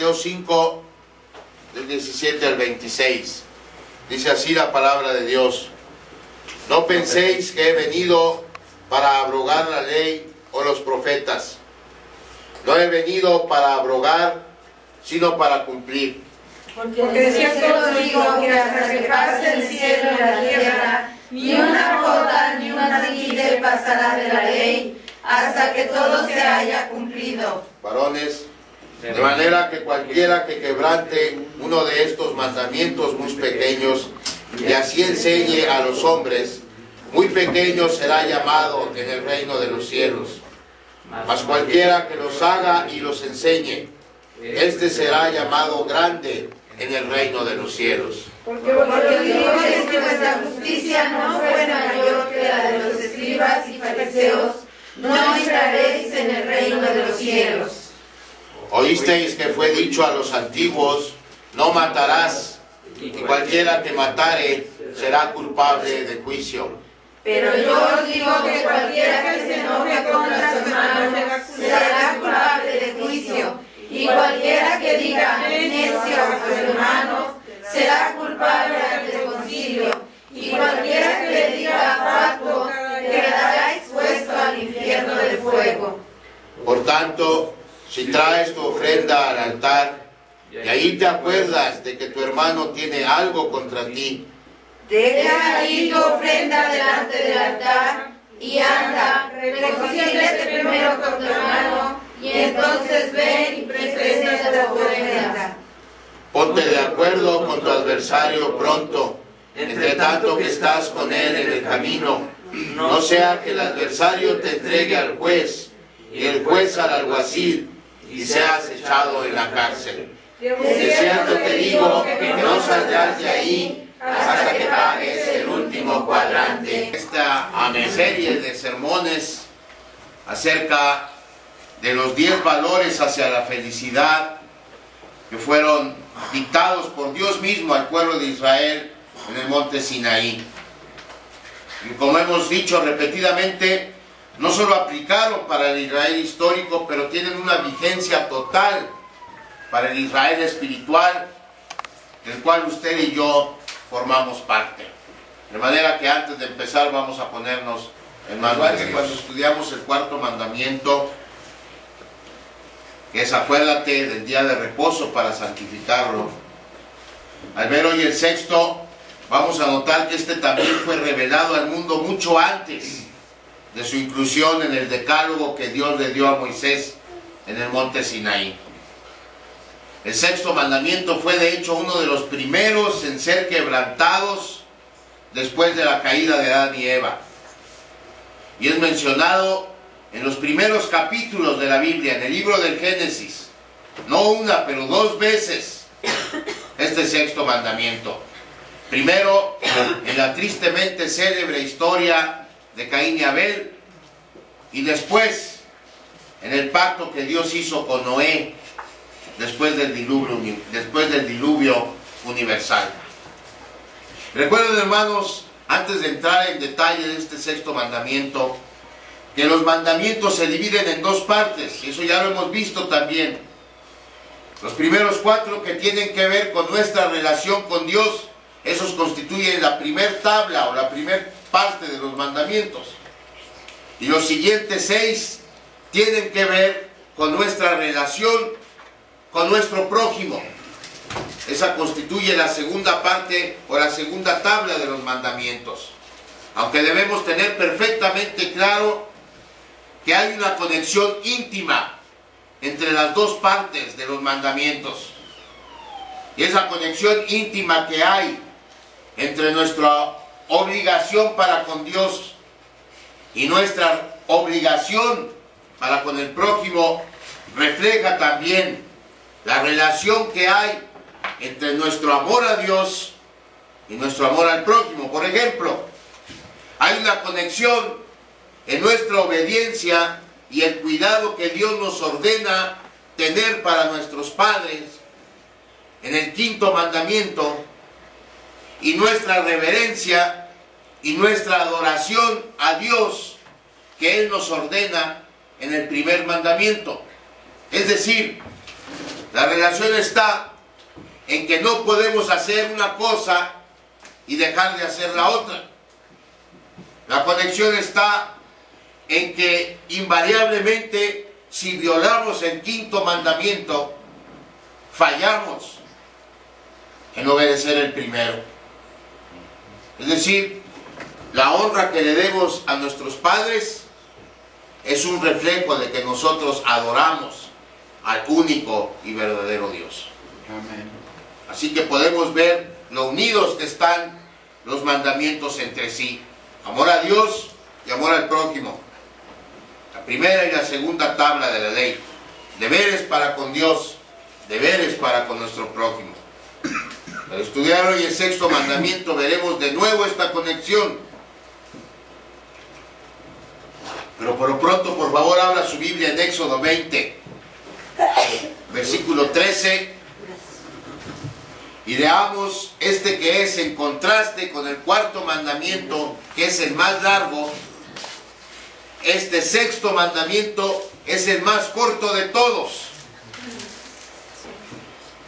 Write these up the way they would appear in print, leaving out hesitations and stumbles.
Mateo 5, del 17 al 26. Dice así la palabra de Dios: no penséis que he venido para abrogar la ley o los profetas. No he venido para abrogar, sino para cumplir. Porque de cierto os digo que hasta que pase el cielo y la tierra, ni una jota ni una tilde pasará de la ley, hasta que todo se haya cumplido. Varones, de manera que cualquiera que quebrante uno de estos mandamientos muy pequeños y así enseñe a los hombres, muy pequeño será llamado en el reino de los cielos. Mas cualquiera que los haga y los enseñe, este será llamado grande en el reino de los cielos. Porque os digo que vuestra justicia no fuera mayor que la de los escribas y fariseos, no entraréis en el reino de los cielos. Oísteis que fue dicho a los antiguos: no matarás, y cualquiera que matare será culpable de juicio. Pero yo os digo que cualquiera que se enoje contra su hermano será culpable de juicio, y cualquiera que diga necio a su hermano será culpable ante el concilio, y cualquiera que le diga fatuo quedará expuesto al infierno de fuego. Por tanto, si traes tu ofrenda al altar y ahí te acuerdas de que tu hermano tiene algo contra ti, deja ahí tu ofrenda delante del altar y anda, reconcíliate primero con tu hermano y entonces ven y presenta tu ofrenda. ponte de acuerdo con tu adversario pronto, entre tanto que estás con él en el camino, no sea que el adversario te entregue al juez y el juez al alguacil y seas echado en la cárcel. De cierto te digo que no saldrás de ahí hasta que pagues el último cuadrante. Esta serie de sermones acerca de los 10 valores hacia la felicidad que fueron dictados por Dios mismo al pueblo de Israel en el monte Sinaí. Y como hemos dicho repetidamente, no solo aplicaron para el Israel histórico, pero tienen una vigencia total para el Israel espiritual, del cual usted y yo formamos parte. De manera que antes de empezar vamos a ponernos el manual que cuando estudiamos el cuarto mandamiento, que es acuérdate del día de reposo para santificarlo. Al ver hoy el sexto, vamos a notar que este también fue revelado al mundo mucho antes de su inclusión en el decálogo que Dios le dio a Moisés en el monte Sinaí. El sexto mandamiento fue de hecho uno de los primeros en ser quebrantados después de la caída de Adán y Eva. Y es mencionado en los primeros capítulos de la Biblia, en el libro del Génesis. No una, pero 2 veces este sexto mandamiento. Primero, en la tristemente célebre historia de Caín y Abel, y después, en el pacto que Dios hizo con Noé, después del diluvio universal. Recuerden, hermanos, antes de entrar en detalle de este sexto mandamiento, que los mandamientos se dividen en 2 partes, y eso ya lo hemos visto también. Los primeros 4 que tienen que ver con nuestra relación con Dios, esos constituyen la primer tabla o la primer parte de los mandamientos. Y los siguientes 6 tienen que ver con nuestra relación con nuestro prójimo. Esa constituye la segunda parte o la segunda tabla de los mandamientos. Aunque debemos tener perfectamente claro que hay una conexión íntima entre las 2 partes de los mandamientos. Y esa conexión íntima que hay entre nuestra obligación para con Dios y nuestra obligación para con el prójimo refleja también la relación que hay entre nuestro amor a Dios y nuestro amor al prójimo. Por ejemplo, hay una conexión en nuestra obediencia y el cuidado que Dios nos ordena tener para nuestros padres en el 5.º mandamiento, y nuestra reverencia y nuestra adoración a Dios que Él nos ordena en el 1.er mandamiento. Es decir, La relación está en que no podemos hacer una cosa y dejar de hacer la otra. La conexión está en que invariablemente, si violamos el quinto mandamiento, fallamos en obedecer el primero. Es decir, la honra que le demos a nuestros padres es un reflejo de que nosotros adoramos al único y verdadero Dios. Amén. Así que podemos ver lo unidos que están los mandamientos entre sí. Amor a Dios y amor al prójimo. La primera y la segunda tabla de la ley. Deberes para con Dios, deberes para con nuestro prójimo. Al estudiar hoy el sexto mandamiento veremos de nuevo esta conexión. Pero por lo pronto, por favor, abra su Biblia en Éxodo 20, versículo 13. Y leamos este que es en contraste con el cuarto mandamiento, que es el más largo. Este sexto mandamiento es el más corto de todos.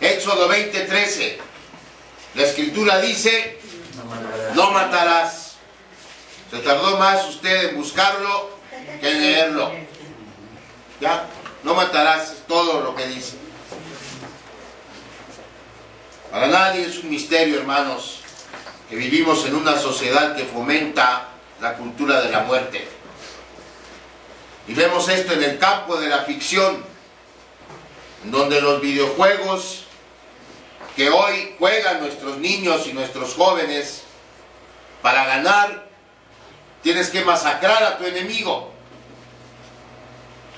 Éxodo 20, 13. La escritura dice: no matarás. Se tardó más usted en buscarlo que en leerlo. ¿Ya? No matarás, es todo lo que dice. Para nadie es un misterio, hermanos, que vivimos en una sociedad que fomenta la cultura de la muerte. Y vemos esto en el campo de la ficción, donde los videojuegos que hoy juegan nuestros niños y nuestros jóvenes, para ganar tienes que masacrar a tu enemigo.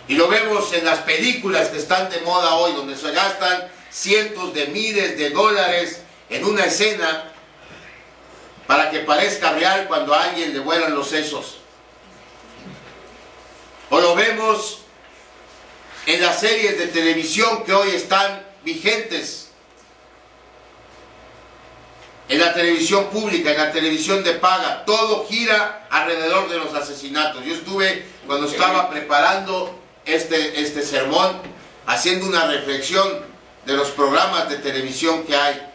Y lo vemos en las películas que están de moda hoy, donde se gastan cientos de miles de dólares en una escena para que parezca real cuando a alguien le vuelan los sesos. O lo vemos en las series de televisión que hoy están vigentes, en la televisión pública, en la televisión de paga. Todo gira alrededor de los asesinatos. Yo estuve, cuando estaba preparando este sermón, haciendo una reflexión de los programas de televisión que hay.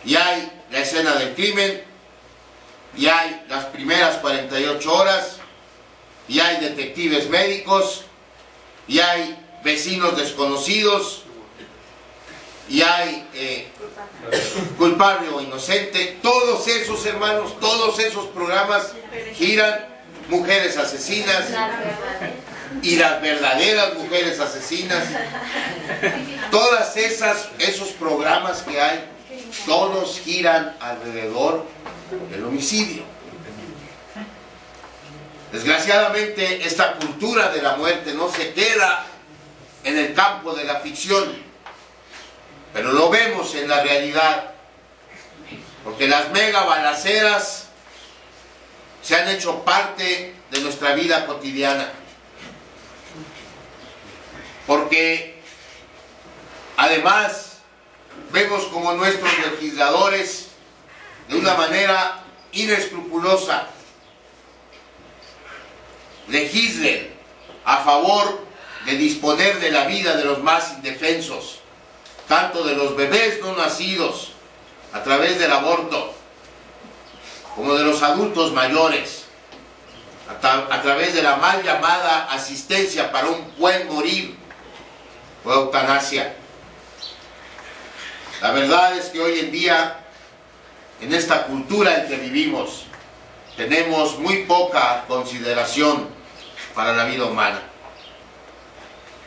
Y hay la escena del crimen, y hay las primeras 48 horas, y hay detectives médicos, y hay vecinos desconocidos, y hay culpable o inocente. Todos esos, hermanos, todos esos programas giran mujeres asesinas y las verdaderas mujeres asesinas. Todas esos programas que hay, todos giran alrededor del homicidio. Desgraciadamente, esta cultura de la muerte no se queda en el campo de la ficción, pero lo vemos en la realidad, porque las mega balaceras se han hecho parte de nuestra vida cotidiana. Porque además vemos como nuestros legisladores, de una manera inescrupulosa, legislen a favor de disponer de la vida de los más indefensos, tanto de los bebés no nacidos a través del aborto, como de los adultos mayores, a través de la mal llamada asistencia para un buen morir o eutanasia. La verdad es que hoy en día, en esta cultura en que vivimos, tenemos muy poca consideración para la vida humana.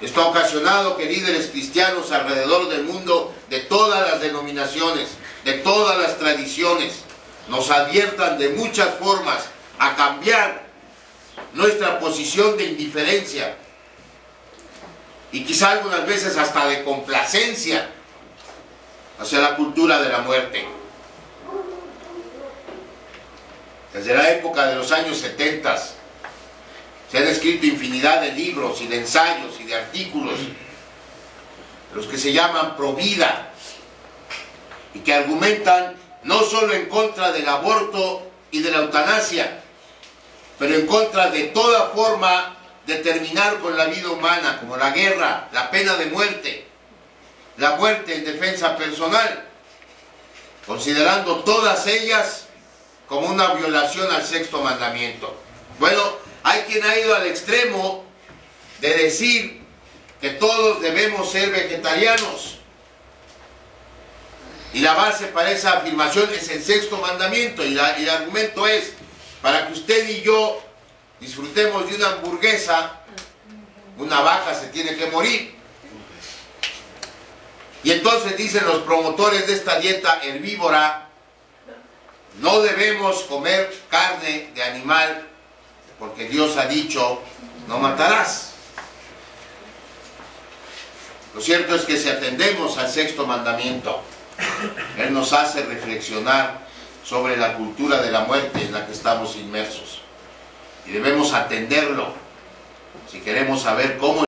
Esto ha ocasionado que líderes cristianos alrededor del mundo, de todas las denominaciones, de todas las tradiciones, nos adviertan de muchas formas a cambiar nuestra posición de indiferencia y quizá algunas veces hasta de complacencia hacia la cultura de la muerte. Desde la época de los años 70 se han escrito infinidad de libros y de ensayos y de artículos, los que se llaman pro vida, y que argumentan no solo en contra del aborto y de la eutanasia, pero en contra de toda forma de terminar con la vida humana, como la guerra, la pena de muerte, la muerte en defensa personal, considerando todas ellas como una violación al sexto mandamiento. Bueno, hay quien ha ido al extremo de decir que todos debemos ser vegetarianos. Y la base para esa afirmación es el sexto mandamiento. Y el argumento es, para que usted y yo disfrutemos de una hamburguesa, una vaca se tiene que morir. Y entonces dicen los promotores de esta dieta herbívora, no debemos comer carne de animal porque Dios ha dicho, no matarás. Lo cierto es que si atendemos al sexto mandamiento, Él nos hace reflexionar sobre la cultura de la muerte en la que estamos inmersos. Y debemos atenderlo si queremos saber cómo